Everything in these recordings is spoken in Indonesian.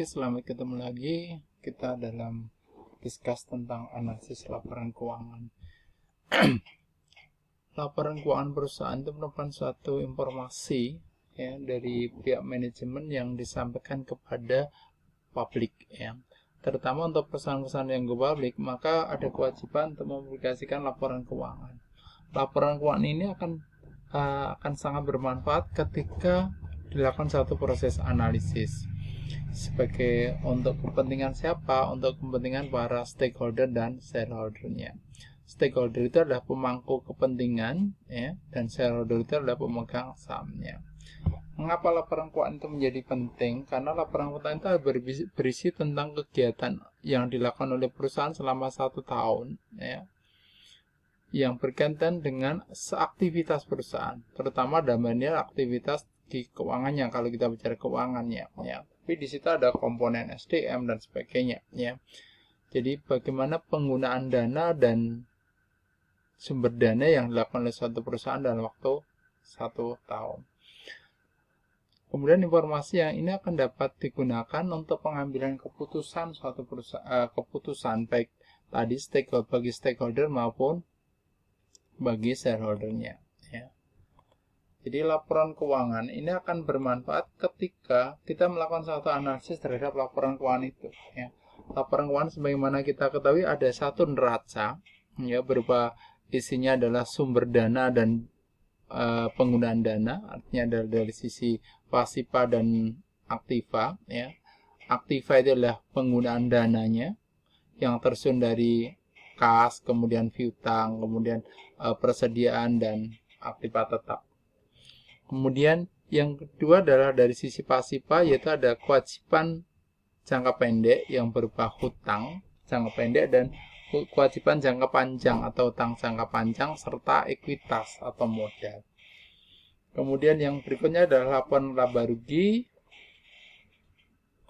Oke, selamat ketemu lagi. Kita dalam discuss tentang analisis laporan keuangan. Laporan keuangan perusahaan itu merupakan suatu informasi ya dari pihak manajemen yang disampaikan kepada publik ya. Terutama untuk perusahaan-perusahaan yang go public, maka ada kewajiban untuk mempublikasikan laporan keuangan. Laporan keuangan ini akan sangat bermanfaat ketika dilakukan satu proses analisis. Sebagai untuk kepentingan siapa? Untuk kepentingan para stakeholder dan shareholdernya. Stakeholder itu adalah pemangku kepentingan ya, dan shareholder itu adalah pemegang sahamnya. Mengapa laporan keuangan itu menjadi penting? Karena laporan keuangan itu berisi tentang kegiatan yang dilakukan oleh perusahaan selama 1 tahun ya, yang berkaitan dengan aktivitas perusahaan, terutama dalam hal aktivitas di keuangannya. Kalau kita bicara keuangannya ya, tapi di situ ada komponen SDM dan sebagainya ya. Jadi bagaimana penggunaan dana dan sumber dana yang dilakukan oleh suatu perusahaan dalam waktu 1 tahun. Kemudian informasi yang ini akan dapat digunakan untuk pengambilan keputusan suatu perusahaan, keputusan baik tadi bagi stakeholder maupun bagi shareholdernya ya. Jadi laporan keuangan ini akan bermanfaat ketika kita melakukan suatu analisis terhadap laporan keuangan itu ya. Laporan keuangan sebagaimana kita ketahui ada satu neraca ya, berupa isinya adalah sumber dana dan penggunaan dana, artinya dari sisi pasifa dan aktiva ya. Aktiva itu adalah penggunaan dananya yang tersusun dari kas, kemudian piutang, kemudian persediaan dan aktiva tetap. Kemudian yang kedua adalah dari sisi pasifa, yaitu ada kewajiban jangka pendek yang berupa hutang jangka pendek dan kewajiban jangka panjang atau hutang jangka panjang serta ekuitas atau modal. Kemudian yang berikutnya adalah laporan laba rugi,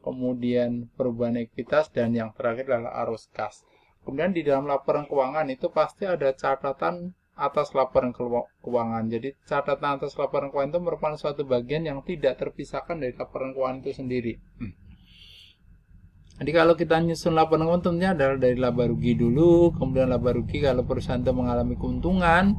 kemudian perubahan ekuitas, dan yang terakhir adalah arus kas. Kemudian di dalam laporan keuangan itu pasti ada catatan atas laporan keuangan. Jadi catatan atas laporan keuangan itu merupakan suatu bagian yang tidak terpisahkan dari laporan keuangan itu sendiri. Jadi kalau kita nyusun laporan keuangan tentunya adalah dari laba rugi dulu, kemudian laba rugi kalau perusahaan itu mengalami keuntungan,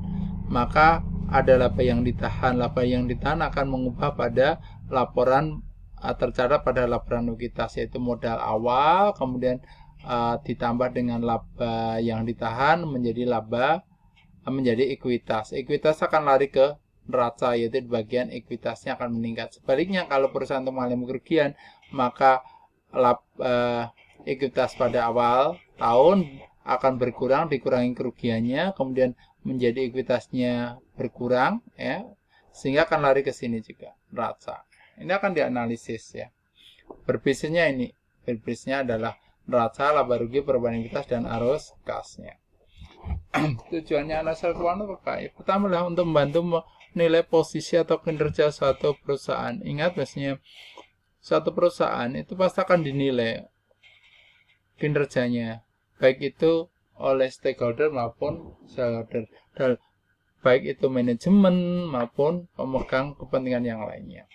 maka ada laba yang ditahan. Laba yang ditahan akan mengubah pada laporan tercatat pada laporan ekuitas, yaitu modal awal, kemudian ditambah dengan laba yang ditahan menjadi ekuitas. Ekuitas akan lari ke neraca, yaitu di bagian ekuitasnya akan meningkat. Sebaliknya kalau perusahaan itu mengalami kerugian, maka ekuitas pada awal tahun akan berkurang, dikurangi kerugiannya, kemudian menjadi ekuitasnya berkurang ya, sehingga akan lari ke sini juga neraca. Ini akan dianalisis ya. Berbisnisnya adalah neraca, laba rugi, perubahan ekuitas, dan arus kasnya. Tujuannya analisa keuangan apa? Pertama adalah untuk membantu menilai posisi atau kinerja suatu perusahaan. Ingat biasanya suatu perusahaan itu pasti akan dinilai kinerjanya, baik itu oleh stakeholder maupun shareholder, baik itu manajemen maupun pemegang kepentingan yang lainnya.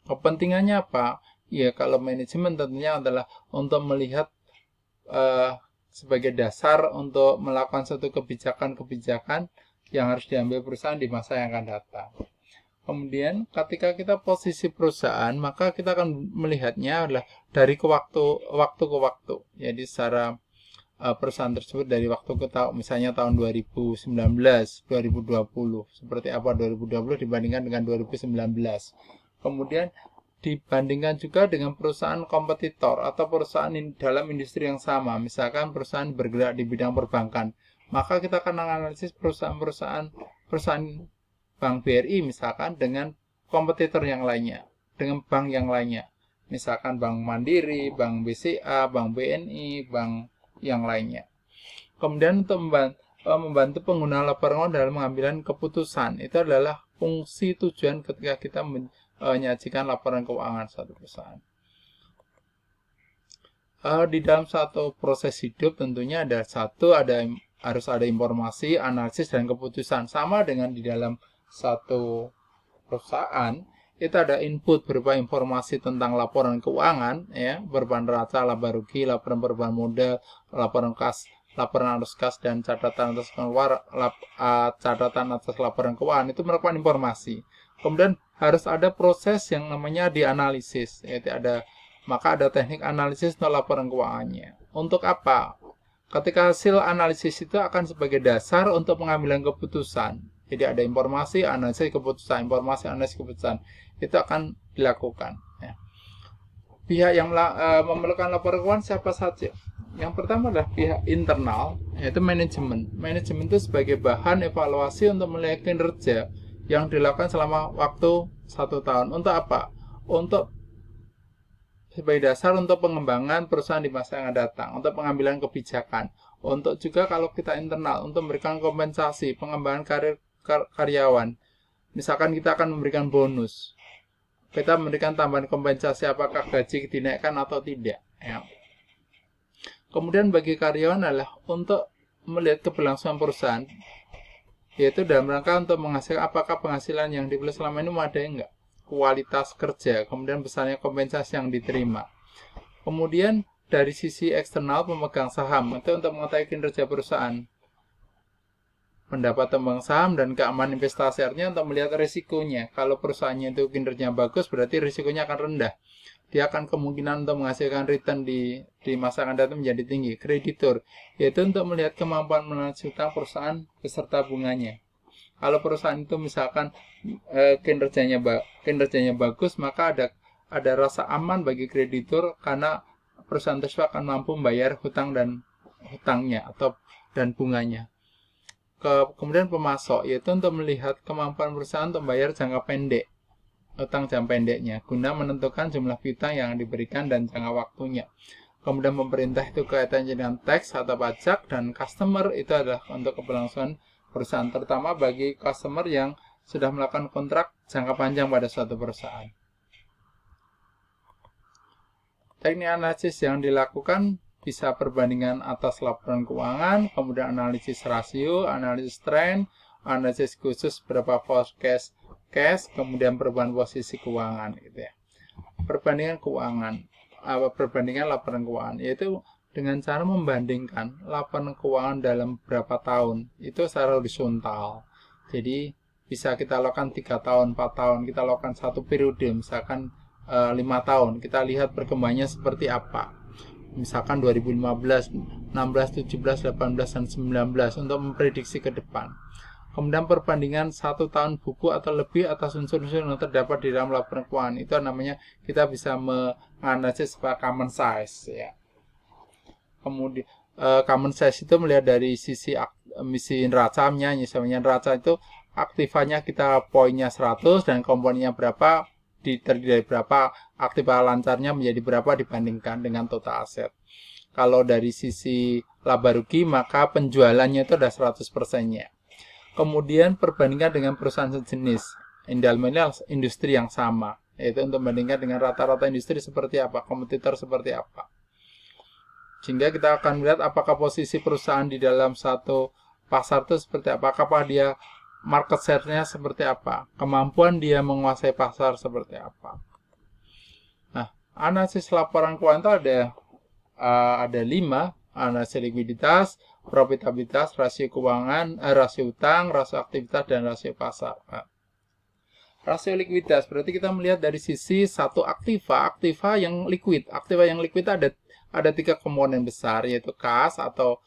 Kepentingannya apa? Ya, kalau manajemen tentunya adalah untuk melihat sebagai dasar untuk melakukan suatu kebijakan-kebijakan yang harus diambil perusahaan di masa yang akan datang. Kemudian ketika kita posisi perusahaan, maka kita akan melihatnya adalah dari waktu ke waktu. Jadi secara perusahaan tersebut dari waktu ke tahun, misalnya tahun 2019, 2020, seperti apa 2020 dibandingkan dengan 2019. Kemudian dibandingkan juga dengan perusahaan kompetitor atau perusahaan dalam industri yang sama, misalkan perusahaan bergerak di bidang perbankan, maka kita akan menganalisis perusahaan Bank BRI misalkan dengan kompetitor yang lainnya, dengan bank yang lainnya, misalkan Bank Mandiri, Bank BCA, Bank BNI, bank yang lainnya. Kemudian untuk membantu pengguna laporan dalam mengambil keputusan, itu adalah fungsi tujuan ketika kita menyajikan laporan keuangan suatu perusahaan. Di dalam satu proses hidup tentunya harus ada informasi, analisis, dan keputusan. Sama dengan di dalam satu perusahaan itu ada input berupa informasi tentang laporan keuangan, ya, berupa neraca, laba rugi, laporan perubahan modal, laporan kas, laporan arus kas, dan catatan atas catatan atas laporan keuangan. Itu merupakan informasi. Kemudian harus ada proses yang namanya dianalisis, yaitu maka ada teknik analisis untuk laporan keuangannya. Untuk apa? Ketika hasil analisis itu akan sebagai dasar untuk pengambilan keputusan. Jadi ada informasi, analisis, keputusan, informasi, analisis, keputusan. Itu akan dilakukan. Ya. Pihak yang memerlukan laporan keuangan siapa saja? Yang pertama adalah pihak internal, yaitu manajemen. Manajemen itu sebagai bahan evaluasi untuk melihat kinerja yang dilakukan selama waktu 1 tahun. Untuk apa? Untuk sebagai dasar untuk pengembangan perusahaan di masa yang akan datang, untuk pengambilan kebijakan, untuk juga kalau kita internal, untuk memberikan kompensasi, pengembangan karir karyawan. Misalkan kita akan memberikan bonus, kita memberikan tambahan kompensasi apakah gaji dinaikkan atau tidak. Ya. Kemudian bagi karyawan adalah untuk melihat keberlangsungan perusahaan, yaitu dalam rangka untuk menghasilkan apakah penghasilan yang dibeli selama ini memadai enggak, kualitas kerja, kemudian besarnya kompensasi yang diterima. Kemudian dari sisi eksternal pemegang saham itu untuk mengetahui kinerja perusahaan, pendapat pemegang saham dan keamanan investasi, artinya untuk melihat risikonya. Kalau perusahaannya itu kinerjanya bagus, berarti risikonya akan rendah. Dia akan kemungkinan untuk menghasilkan return di masa akan datang menjadi tinggi. Kreditur, yaitu untuk melihat kemampuan melunasi utang perusahaan beserta bunganya. Kalau perusahaan itu misalkan kinerjanya bagus, maka ada rasa aman bagi kreditur karena perusahaan tersebut akan mampu membayar hutangnya dan bunganya. Kemudian pemasok, yaitu untuk melihat kemampuan perusahaan untuk membayar jangka pendek, utang jangka pendeknya, guna menentukan jumlah piutang yang diberikan dan jangka waktunya. Kemudian pemerintah itu kaitannya dengan tax atau pajak, dan customer itu adalah untuk keberlangsungan perusahaan, terutama bagi customer yang sudah melakukan kontrak jangka panjang pada suatu perusahaan. Teknik analisis yang dilakukan bisa perbandingan atas laporan keuangan, kemudian analisis rasio, analisis tren, analisis khusus berapa forecast cash, kemudian perubahan posisi keuangan, gitu ya. Perbandingan keuangan, perbandingan laporan keuangan, yaitu dengan cara membandingkan laporan keuangan dalam berapa tahun, itu secara horizontal. Jadi bisa kita lakukan 3 tahun, 4 tahun, kita lakukan satu periode, misalkan 5 tahun, kita lihat perkembangannya seperti apa. Misalkan 2015, 16, 17, 18, dan 19 untuk memprediksi ke depan. Kemudian perbandingan 1 tahun buku atau lebih atas unsur-unsur yang terdapat di dalam laporan keuangan, itu namanya kita bisa menganalisis common size, ya. Kemudian common size itu melihat dari sisi neracanya, misalnya neraca itu aktivanya kita poinnya 100 dan komponennya berapa, terdiri dari berapa, aktiva lancarnya menjadi berapa dibandingkan dengan total aset. Kalau dari sisi laba rugi, maka penjualannya itu ada 100%-nya. Kemudian perbandingan dengan perusahaan sejenis, dalam ini industri yang sama, yaitu untuk membandingkan dengan rata-rata industri seperti apa, kompetitor seperti apa. Sehingga kita akan melihat apakah posisi perusahaan di dalam satu pasar itu seperti apa, apakah dia market share-nya seperti apa, kemampuan dia menguasai pasar seperti apa. Nah, analisis laporan keuangan itu ada 5, analisis likuiditas, profitabilitas, rasio keuangan, rasio utang, rasio aktivitas, dan rasio pasar. Nah, rasio likuiditas berarti kita melihat dari sisi satu aktiva yang liquid. Aktiva yang liquid ada 3 komponen besar, yaitu kas atau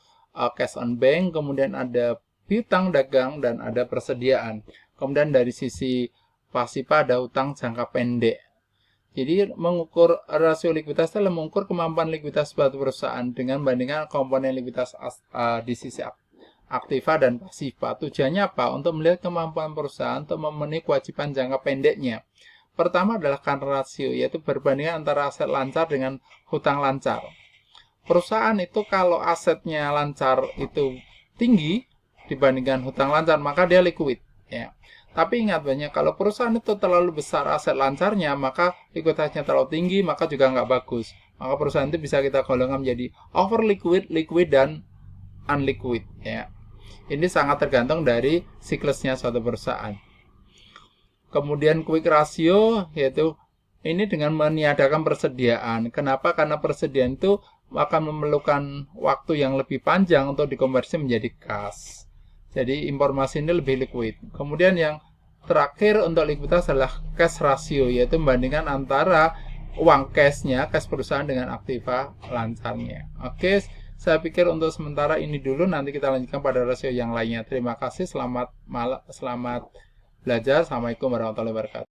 cash on bank, kemudian ada piutang dagang, dan ada persediaan. Kemudian dari sisi pasiva ada utang jangka pendek. Jadi mengukur rasio likuiditas adalah mengukur kemampuan likuiditas suatu perusahaan dengan bandingkan komponen likuiditas di sisi aktiva dan pasiva. Tujuannya apa? Untuk melihat kemampuan perusahaan untuk memenuhi kewajiban jangka pendeknya. Pertama adalah current ratio, yaitu perbandingan antara aset lancar dengan hutang lancar. Perusahaan itu kalau asetnya lancar itu tinggi dibandingkan hutang lancar, maka dia liquid, ya. Tapi ingat banyak, kalau perusahaan itu terlalu besar aset lancarnya, maka likuiditasnya terlalu tinggi, maka juga nggak bagus. Maka perusahaan itu bisa kita golongkan menjadi over liquid, liquid, dan unliquid, ya. Ini sangat tergantung dari siklusnya suatu perusahaan. Kemudian quick ratio, yaitu ini dengan meniadakan persediaan. Kenapa? Karena persediaan itu akan memerlukan waktu yang lebih panjang untuk dikonversi menjadi kas. Jadi informasi ini lebih liquid. Kemudian yang terakhir untuk likuiditas adalah cash ratio, yaitu membandingkan antara uang cashnya, cash perusahaan dengan aktiva lancarnya. Oke, saya pikir untuk sementara ini dulu, nanti kita lanjutkan pada rasio yang lainnya. Terima kasih, selamat belajar. Assalamualaikum warahmatullahi wabarakatuh.